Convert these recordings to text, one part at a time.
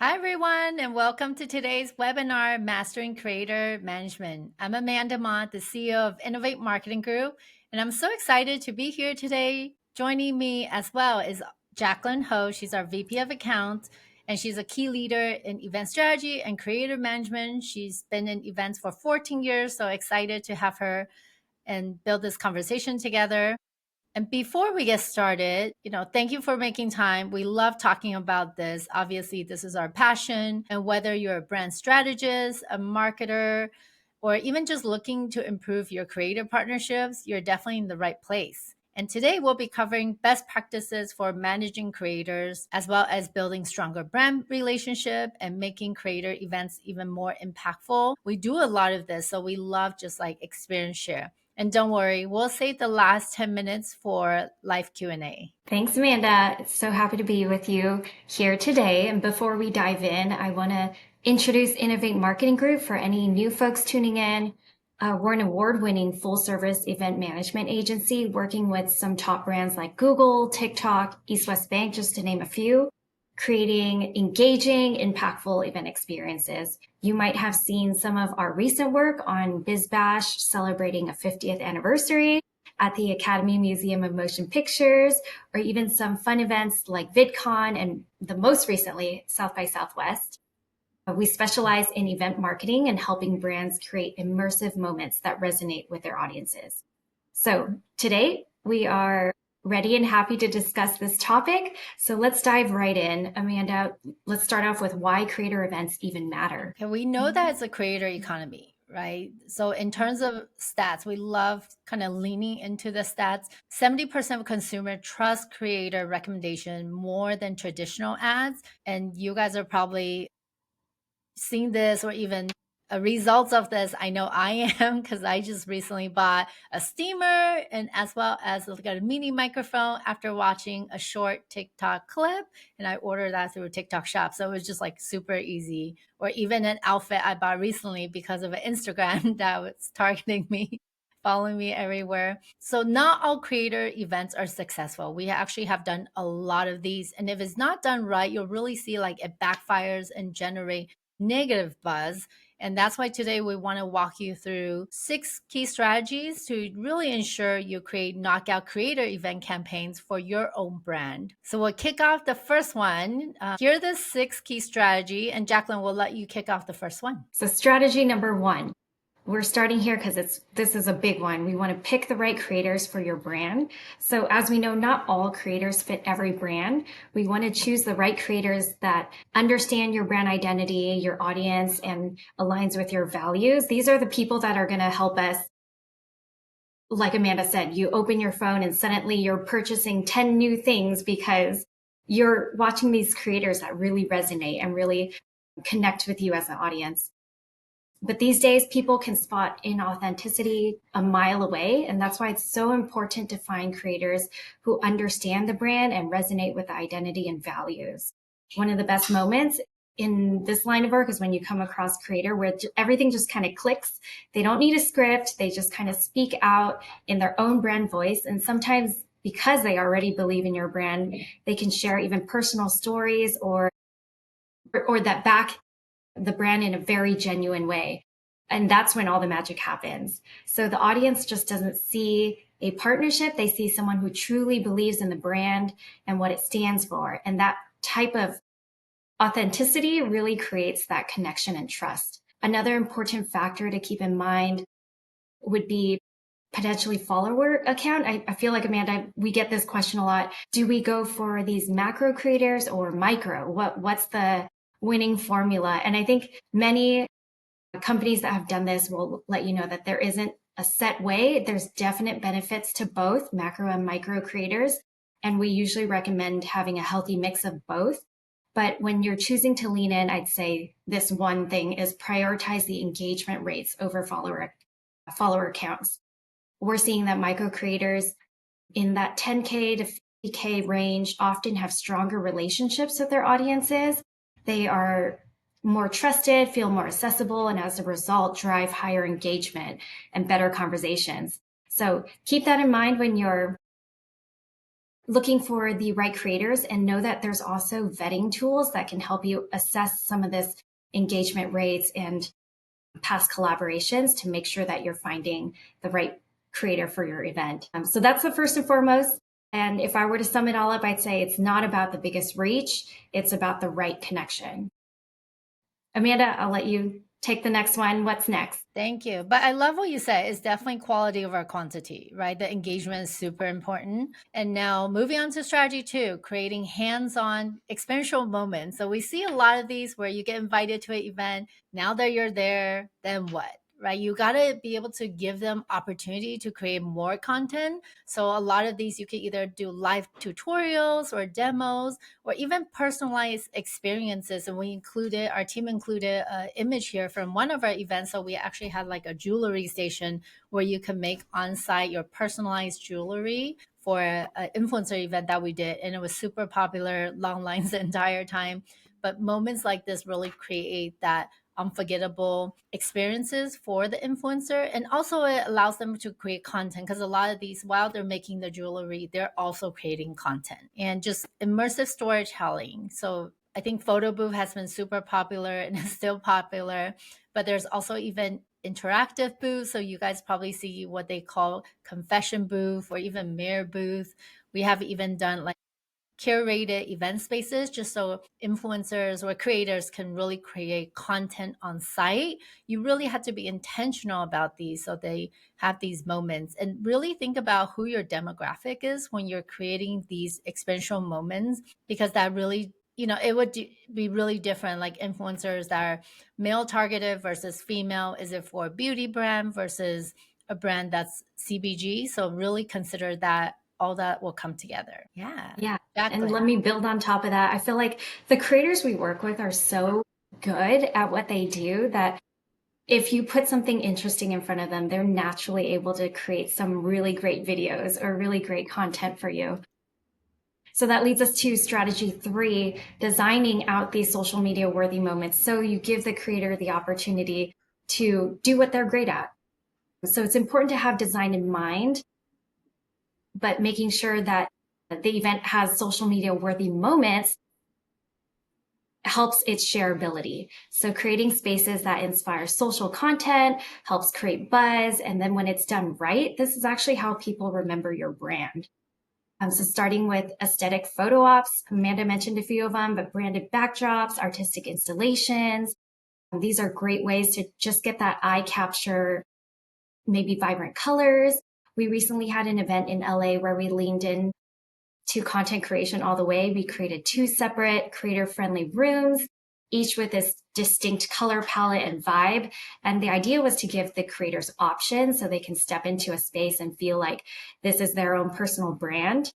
Hi, everyone, and welcome to today's webinar, Mastering Creator Management. I'm Amanda Mott, the CEO of Innovate Marketing Group, and I'm so excited to be here today. Joining me as well is Jacqueline Ho. She's our VP of Accounts, and she's a key leader in event strategy and creator management. She's been in events for 14 years, so excited to have her and build this conversation together. And before we get started, thank you for making time. We love talking about this. Obviously, this is our passion. And whether you're a brand strategist, a marketer, or even just looking to improve your creative partnerships, you're definitely in the right place. And today we'll be covering best practices for managing creators, as well as building stronger brand relationship and making creator events even more impactful. We do a lot of this, so we love just like experience share. And don't worry, we'll save the last 10 minutes for live Q&A. Thanks, Amanda. It's so happy to be with you here today. And before we dive in, I want to introduce Innovate Marketing Group for any new folks tuning in. We're an award-winning full-service event management agency working with some top brands like Google, TikTok, East West Bank, just to name a few, creating engaging, impactful event experiences. You might have seen some of our recent work on BizBash celebrating a 50th anniversary at the Academy Museum of Motion Pictures, or even some fun events like VidCon and the most recently, South by Southwest. We specialize in event marketing and helping brands create immersive moments that resonate with their audiences. So today we are ready and happy to discuss this topic. So let's dive right in. Amanda, let's start off with why creator events even matter. Okay, we know that it's a creator economy, right? So in terms of stats, we love kind of leaning into the stats. 70% of consumer trust creator recommendation more than traditional ads. And you guys are probably seeing this or even results of this. I know I am because I just recently bought a steamer and as well as like a mini microphone after watching a short TikTok clip, and I ordered that through a TikTok shop. So it was just like super easy. Or even an outfit I bought recently because of an Instagram that was targeting me, following me everywhere. So not all creator events are successful. We actually have done a lot of these, and if it's not done right, you'll really see like it backfires and generate negative buzz. And that's why today we want to walk you through 6 key strategies to really ensure you create knockout creator event campaigns for your own brand. So we'll kick off the first one. Here are the 6 key strategy, and Jacqueline will let you kick off the first one. So strategy number 1. We're starting here because this is a big one. We want to pick the right creators for your brand. So as we know, not all creators fit every brand. We want to choose the right creators that understand your brand identity, your audience, and aligns with your values. These are the people that are going to help us. Like Amanda said, you open your phone and suddenly you're purchasing 10 new things because you're watching these creators that really resonate and really connect with you as an audience. But these days, people can spot inauthenticity a mile away. And that's why it's so important to find creators who understand the brand and resonate with the identity and values. One of the best moments in this line of work is when you come across creator where everything just kind of clicks. They don't need a script. They just kind of speak out in their own brand voice. And sometimes because they already believe in your brand, they can share even personal stories or that back the brand in a very genuine way. And that's when all the magic happens. So the audience just doesn't see a partnership. They see someone who truly believes in the brand and what it stands for. And that type of authenticity really creates that connection and trust. Another important factor to keep in mind would be potentially follower account. I feel like, Amanda, we get this question a lot. Do we go for these macro creators or micro? What's the winning formula? And I think many companies that have done this will let you know that there isn't a set way. There's definite benefits to both macro and micro creators. And we usually recommend having a healthy mix of both. But when you're choosing to lean in, I'd say this one thing is prioritize the engagement rates over follower counts. We're seeing that micro creators in that 10K to 50K range often have stronger relationships with their audiences. They are more trusted, feel more accessible, and as a result, drive higher engagement and better conversations. So keep that in mind when you're looking for the right creators, and know that there's also vetting tools that can help you assess some of this engagement rates and past collaborations to make sure that you're finding the right creator for your event. So that's the first and foremost. And if I were to sum it all up, I'd say it's not about the biggest reach, it's about the right connection. Amanda, I'll let you take the next one. What's next? Thank you. But I love what you said. It's definitely quality over quantity, right? The engagement is super important. And now moving on to strategy two, creating hands-on experiential moments. So we see a lot of these where you get invited to an event. Now that you're there, then what? Right? You got to be able to give them opportunity to create more content. So a lot of these you can either do live tutorials or demos or even personalized experiences. And we included, our team included an image here from one of our events. So we actually had like a jewelry station where you can make on site your personalized jewelry for an influencer event that we did. And it was super popular, long lines the entire time. But moments like this really create that unforgettable experiences for the influencer, and also it allows them to create content because a lot of these, while they're making the jewelry, they're also creating content and just immersive storytelling. So I think photo booth has been super popular and is still popular, but there's also even interactive booths. So you guys probably see what they call confession booth or even mirror booth. We have even done like curated event spaces just so influencers or creators can really create content on site. You really have to be intentional about these so they have these moments, and really think about who your demographic is when you're creating these experiential moments, because that really, it would be really different, like influencers that are male targeted versus female. Is it for a beauty brand versus a brand that's CBG? So really consider that all that will come together. Yeah. Yeah. And Jacqueline. let me build on top of that. I feel like the creators we work with are so good at what they do that if you put something interesting in front of them, they're naturally able to create some really great videos or really great content for you. So that leads us to strategy three, designing out these social media worthy moments. So you give the creator the opportunity to do what they're great at. So it's important to have design in mind, but making sure that the event has social media worthy moments helps its shareability. So creating spaces that inspire social content helps create buzz. And then when it's done right, this is actually how people remember your brand. So starting with aesthetic photo ops, Amanda mentioned a few of them, but branded backdrops, artistic installations. These are great ways to just get that eye capture, maybe vibrant colors. We recently had an event in LA where we leaned in to content creation all the way. We created 2 separate creator-friendly rooms, each with this distinct color palette and vibe. And the idea was to give the creators options so they can step into a space and feel like this is their own personal brand.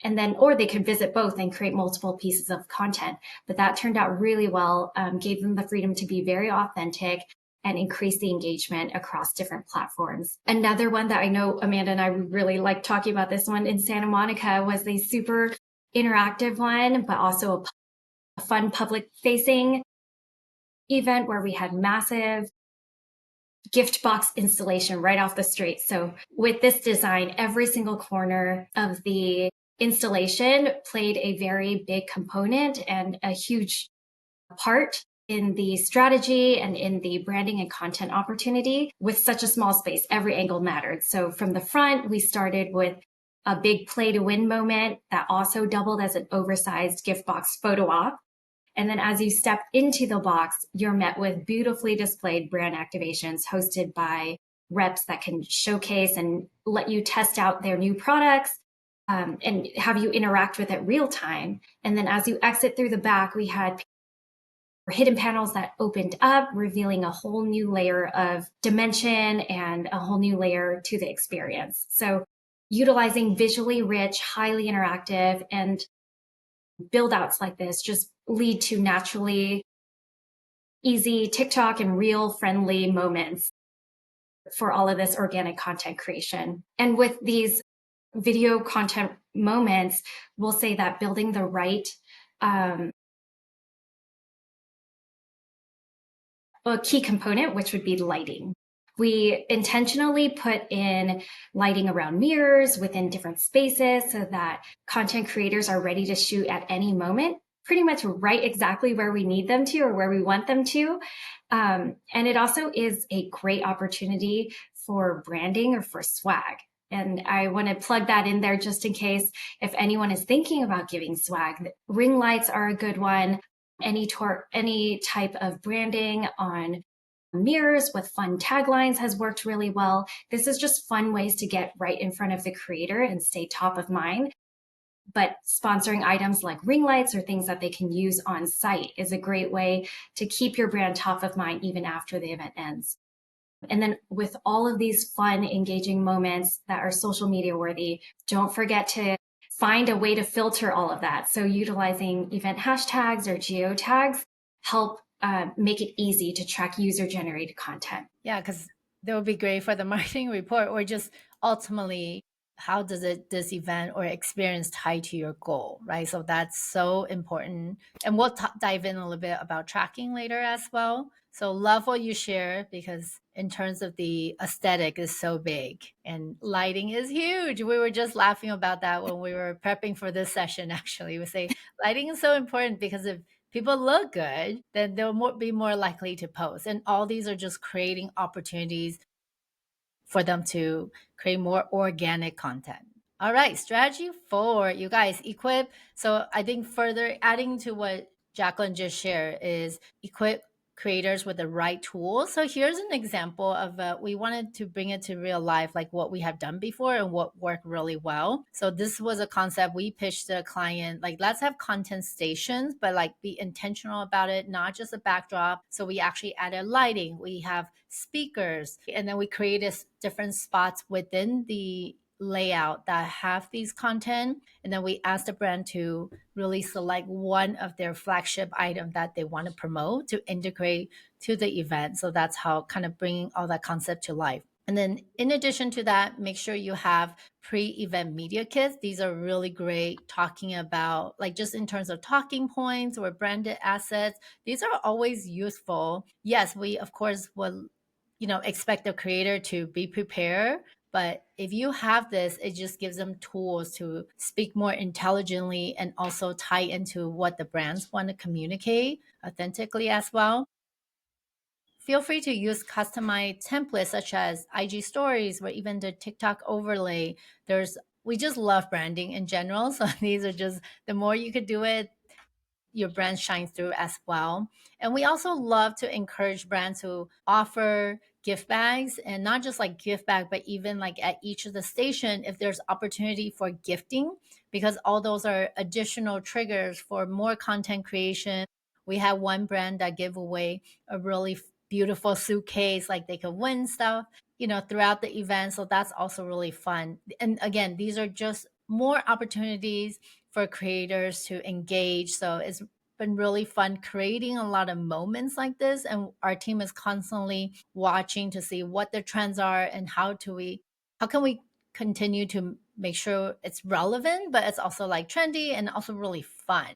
And then, or they could visit both and create multiple pieces of content. But that turned out really well, gave them the freedom to be very authentic and increase the engagement across different platforms. Another one that I know Amanda and I really like talking about, this one in Santa Monica, was the super interactive one, but also a fun public facing event where we had massive gift box installation right off the street. So with this design, every single corner of the installation played a very big component and a huge part in the strategy and in the branding and content opportunity. With such a small space, every angle mattered. So from the front, we started with a big play to win moment that also doubled as an oversized gift box photo op. And then as you step into the box, you're met with beautifully displayed brand activations hosted by reps that can showcase and let you test out their new products, and have you interact with it real time. And then as you exit through the back, we had hidden panels that opened up, revealing a whole new layer of dimension and a whole new layer to the experience. So utilizing visually rich, highly interactive, and build outs like this just lead to naturally easy TikTok and reel friendly moments for all of this organic content creation. And with these video content moments, we'll say that building the right a key component, which would be lighting. We intentionally put in lighting around mirrors within different spaces so that content creators are ready to shoot at any moment, pretty much right exactly where we need them to or where we want them to. And it also is a great opportunity for branding or for swag. And I want to plug that in there just in case if anyone is thinking about giving swag. Ring lights are a good one. Any type of branding on mirrors with fun taglines has worked really well. This is just fun ways to get right in front of the creator and stay top of mind. But sponsoring items like ring lights or things that they can use on site is a great way to keep your brand top of mind even after the event ends. And then with all of these fun, engaging moments that are social media worthy, don't forget to find a way to filter all of that. So utilizing event hashtags or geotags help make it easy to track user generated content. Yeah, because that would be great for the marketing report, or just ultimately, how does this event or experience tie to your goal, right? So that's so important. And we'll dive in a little bit about tracking later as well. So love what you share, because in terms of the aesthetic is so big and lighting is huge. We were just laughing about that when we were prepping for this session. Actually, we say lighting is so important, because if people look good, then they'll be more likely to post. And all these are just creating opportunities for them to create more organic content. All right, strategy 4, you guys, equip. So I think further adding to what Jacqueline just shared is equip creators with the right tools. So here's an example of we wanted to bring it to real life, like what we have done before and what worked really well. So this was a concept we pitched to a client, like let's have content stations, but like be intentional about it, not just a backdrop. So we actually added lighting, we have speakers, and then we created different spots within the layout that have these content, and then we asked the brand to really select one of their flagship item that they want to promote to integrate to the event. So that's how kind of bringing all that concept to life. And then in addition to that, make sure you have pre-event media kits. These are really great, talking about like just in terms of talking points or branded assets. These are always useful. Yes, we of course will expect the creator to be prepared, but if you have this, it just gives them tools to speak more intelligently and also tie into what the brands want to communicate authentically as well. Feel free to use customized templates such as IG stories or even the TikTok overlay. We just love branding in general. So these are just, the more you could do it, your brand shines through as well. And we also love to encourage brands to offer gift bags, and not just like gift bag, but even like at each of the station, if there's opportunity for gifting, because all those are additional triggers for more content creation. We have one brand that gave away a really beautiful suitcase, like they could win stuff, throughout the event. So that's also really fun. And again, these are just more opportunities for creators to engage. So it's been really fun creating a lot of moments like this. And our team is constantly watching to see what the trends are and how can we continue to make sure it's relevant, but it's also like trendy and also really fun,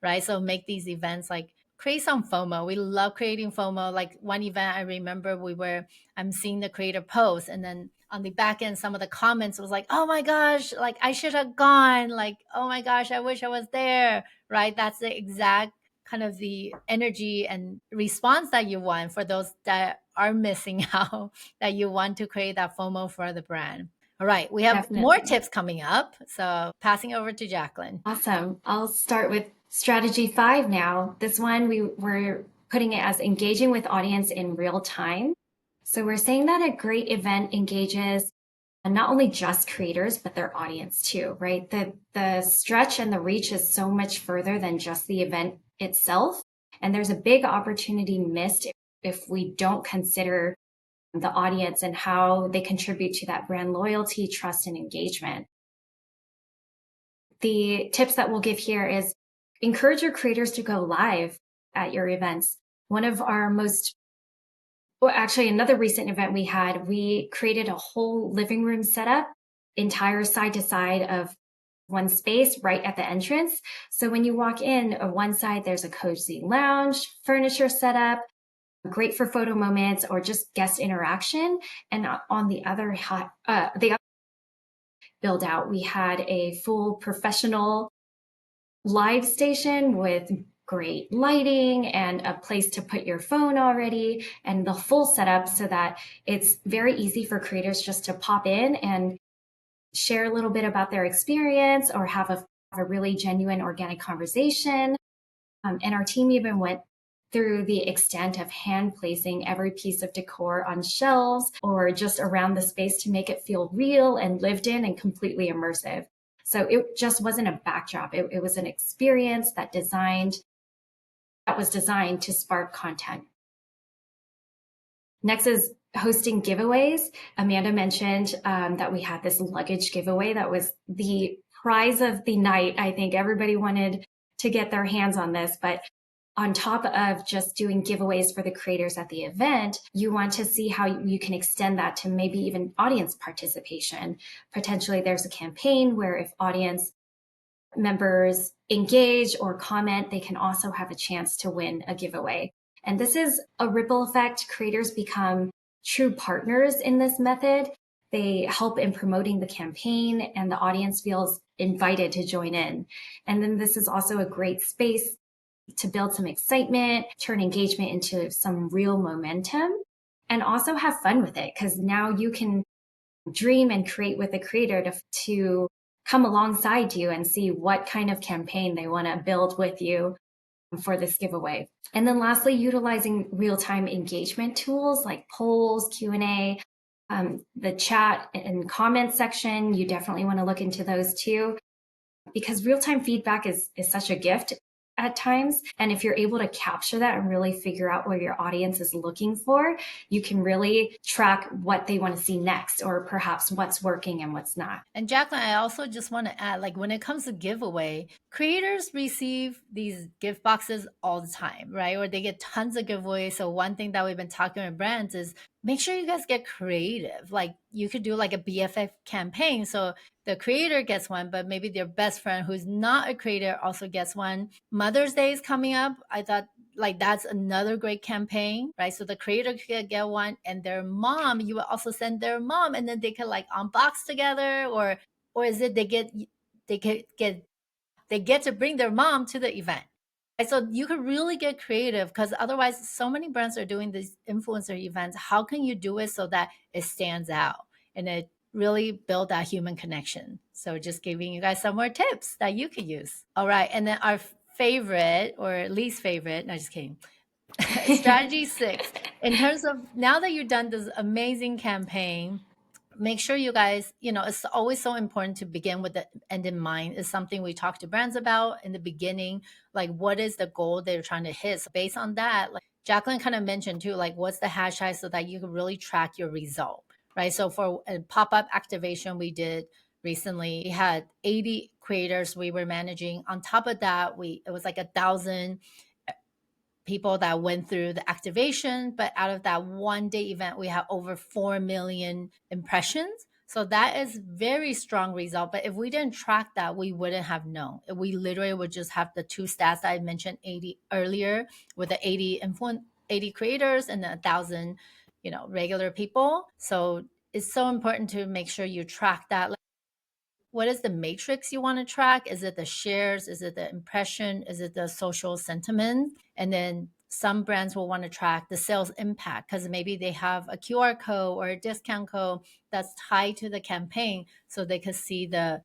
right? So make these events like create some FOMO. We love creating FOMO. Like one event I remember I'm seeing the creator post, and then on the back end, some of the comments was like, oh my gosh, like I should have gone. Like, oh my gosh, I wish I was there, right? That's the exact kind of the energy and response that you want for those that are missing out, that you want to create that FOMO for the brand. All right, we have more Definitely. tips coming up. So passing over to Jacqueline. Awesome. I'll start with strategy 5 now. This one, we were putting it as engaging with audience in real time. So we're saying that a great event engages not only just creators, but their audience too, right? The stretch and the reach is so much further than just the event itself. And there's a big opportunity missed if we don't consider the audience and how they contribute to that brand loyalty, trust, and engagement. The tips that we'll give here is encourage your creators to go live at your events. One of our another recent event we had, we created a whole living room setup, entire side to side of one space right at the entrance. So when you walk in, on one side, there's a cozy lounge, furniture setup. great for photo moments or just guest interaction. And on the build out, we had a full professional live station with great lighting and a place to put your phone already and the full setup so that it's very easy for creators just to pop in and share a little bit about their experience or have a really genuine organic conversation. And our team even went through the extent of hand placing every piece of decor on shelves or just around the space to make it feel real and lived in and completely immersive. So it just wasn't a backdrop. It was an experience that was designed to spark content. Next is hosting giveaways. Amanda mentioned that we had this luggage giveaway that was the prize of the night. I think everybody wanted to get their hands on this, but on top of just doing giveaways for the creators at the event, you want to see how you can extend that to maybe even audience participation. Potentially, there's a campaign where if audience members engage or comment, they can also have a chance to win a giveaway. And this is a ripple effect. Creators become true partners in this method. They help in promoting the campaign, and the audience feels invited to join in. And then this is also a great space to build some excitement, turn engagement into some real momentum, and also have fun with it because now you can dream and create with the creator to come alongside you and see what kind of campaign they want to build with you for this giveaway. And then lastly, utilizing real-time engagement tools like polls, Q&A, the chat and comment section. You definitely want to look into those too, because real-time feedback is such a gift at times. And if you're able to capture that and really figure out what your audience is looking for, you can really track what they want to see next or perhaps what's working and what's not. And Jacqueline, I also just want to add, like when it comes to giveaway, creators receive these gift boxes all the time, right? Or they get tons of giveaways. So one thing that we've been talking with brands is make sure you guys get creative. Like you could do like a BFF campaign. So the creator gets one, but maybe their best friend who's not a creator also gets one. Mother's Day is coming up. I thought like that's another great campaign, right? So the creator could get one and their mom, you would also send their mom and then they could like unbox together, or is it they get to bring their mom to the event. And so you could really get creative because otherwise so many brands are doing these influencer events. How can you do it so that it stands out and it really build that human connection? So just giving you guys some more tips that you could use. All right. And then our favorite or least favorite, no, just kidding. Strategy 6. In terms of now that you've done this amazing campaign, make sure you guys, it's always so important to begin with the end in mind. Is something we talk to brands about in the beginning, like what is the goal they're trying to hit. So based on that, like Jacqueline kind of mentioned too, like what's the hashtag so that you can really track your result, right? So for a pop-up activation we did recently, we had 80 creators we were managing. On top of that, it was like 1,000 people that went through the activation, but out of that one day event we have over 4 million impressions. So that is very strong result, but if we didn't track that we wouldn't have known. We literally would just have the two stats that I mentioned 80 earlier with the 80 creators and the 1,000 regular people. So it's so important to make sure you track that. What is the matrix you want to track? Is it the shares? Is it the impression? Is it the social sentiment? And then some brands will want to track the sales impact because maybe they have a QR code or a discount code that's tied to the campaign so they could see the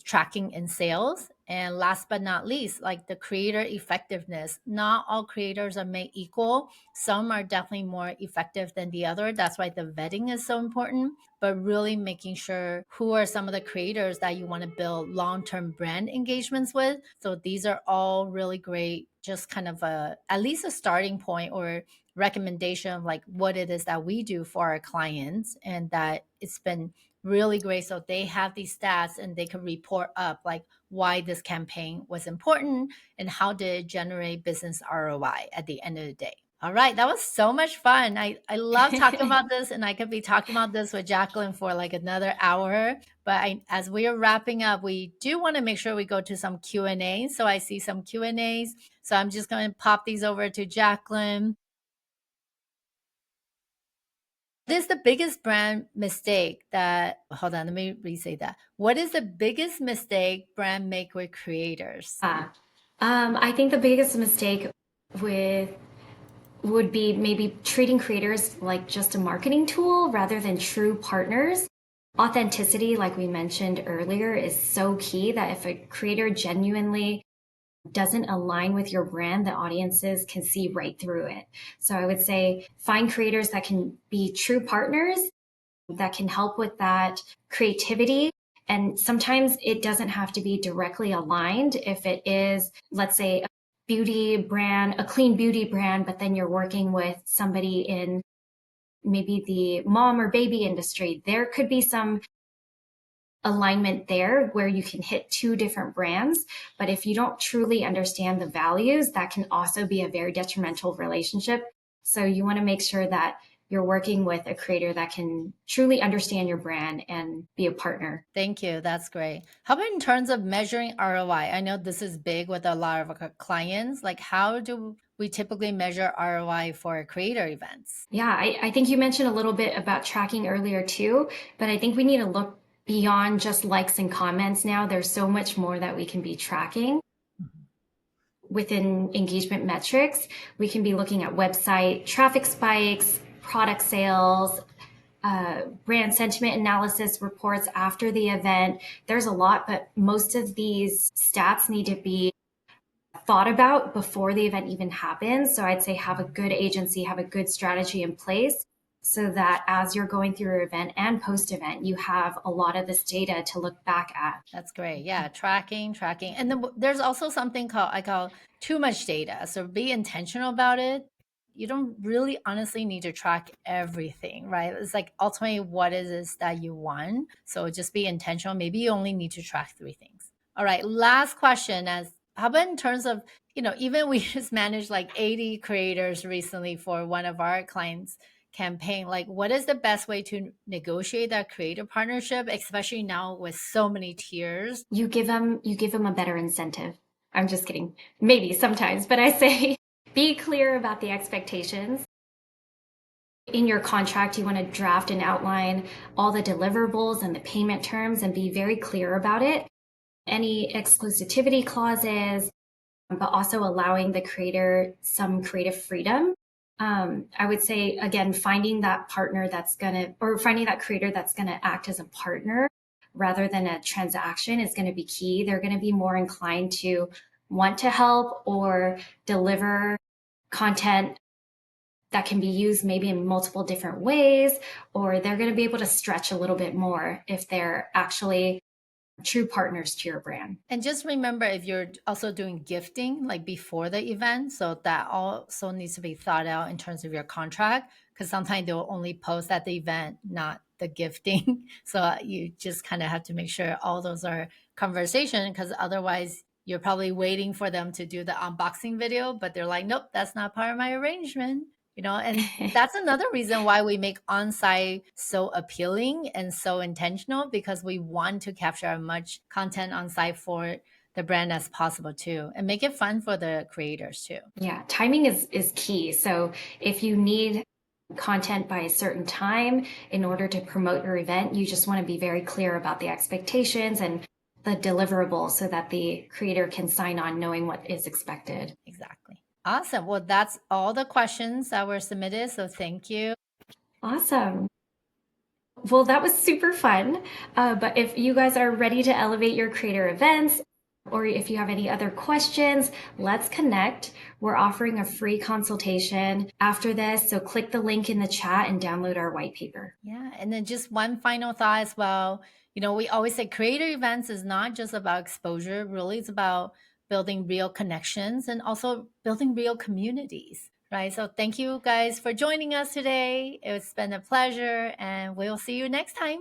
tracking in sales. And last but not least, like the creator effectiveness. Not all creators are made equal. Some are definitely more effective than the other. That's why the vetting is so important, but really making sure who are some of the creators that you want to build long-term brand engagements with. So these are all really great, just kind of at least a starting point or recommendation of like what it is that we do for our clients, and that it's been really great. So they have these stats and they can report up like why this campaign was important and how did it generate business ROI at the end of the day. All right, that was so much fun. I love talking about this, and I could be talking about this with Jacqueline for like another hour. But as we are wrapping up, we do want to make sure we go to some Q&A. So I see some Q&As. So I'm just going to pop these over to Jacqueline. What is the biggest brand mistake that, hold on, let me re-say that. What is the biggest mistake brand make with creators? Uh, I think the biggest mistake with would be maybe treating creators like just a marketing tool rather than true partners. Authenticity, like we mentioned earlier, is so key that if a creator genuinely doesn't align with your brand, the audiences can see right through it. So I would say find creators that can be true partners, that can help with that creativity. And sometimes it doesn't have to be directly aligned. If it is, let's say, a beauty brand, a clean beauty brand, but then you're working with somebody in maybe the mom or baby industry, there could be some alignment there where you can hit two different brands. But if you don't truly understand the values, that can also be a very detrimental relationship. So you want to make sure that you're working with a creator that can truly understand your brand and be a partner. Thank you. That's great. How about in terms of measuring ROI? I know this is big with a lot of our clients. Like, how do we typically measure ROI for creator events? Yeah, I think you mentioned a little bit about tracking earlier too, but I think we need to look beyond just likes and comments now. There's so much more that we can be tracking Mhm. within engagement metrics. We can be looking at website traffic spikes, product sales, brand sentiment analysis reports after the event. There's a lot, but most of these stats need to be thought about before the event even happens. So I'd say have a good agency, have a good strategy in place so that as you're going through your event and post event, you have a lot of this data to look back at. That's great. Yeah, tracking. And then there's also something called I call too much data. So be intentional about it. You don't really honestly need to track everything, right? It's like ultimately what is this that you want. So just be intentional. Maybe you only need to track three things. All right. Last question as how about in terms of, even we just managed like 80 creators recently for one of our clients campaign, like what is the best way to negotiate that creative partnership, especially now with so many tiers? You give them a better incentive. I'm just kidding. Maybe sometimes, but I say be clear about the expectations. In your contract, you want to draft and outline all the deliverables and the payment terms and be very clear about it. Any exclusivity clauses, but also allowing the creator some creative freedom. I would say, again, finding that partner that's going to, or finding that creator that's going to act as a partner rather than a transaction is going to be key. They're going to be more inclined to want to help or deliver content that can be used maybe in multiple different ways, or they're going to be able to stretch a little bit more if they're actually true partners to your brand. And just remember if you're also doing gifting like before the event, so that also needs to be thought out in terms of your contract, because sometimes they'll only post at the event, not the gifting. So you just kind of have to make sure all those are conversation, because otherwise you're probably waiting for them to do the unboxing video, but they're like, nope, that's not part of my arrangement. And that's another reason why we make on-site so appealing and so intentional, because we want to capture as much content on site for the brand as possible too, and make it fun for the creators too. Yeah, timing is key. So if you need content by a certain time in order to promote your event, you just want to be very clear about the expectations and the deliverables so that the creator can sign on knowing what is expected. Exactly. Awesome. Well, that's all the questions that were submitted. So thank you. Awesome. Well, that was super fun. But if you guys are ready to elevate your creator events, or if you have any other questions, let's connect. We're offering a free consultation after this. So click the link in the chat and download our white paper. Yeah. And then just one final thought as well. We always say creator events is not just about exposure, really, it's about building real connections and also building real communities, right? So thank you guys for joining us today. It's been a pleasure, and we'll see you next time.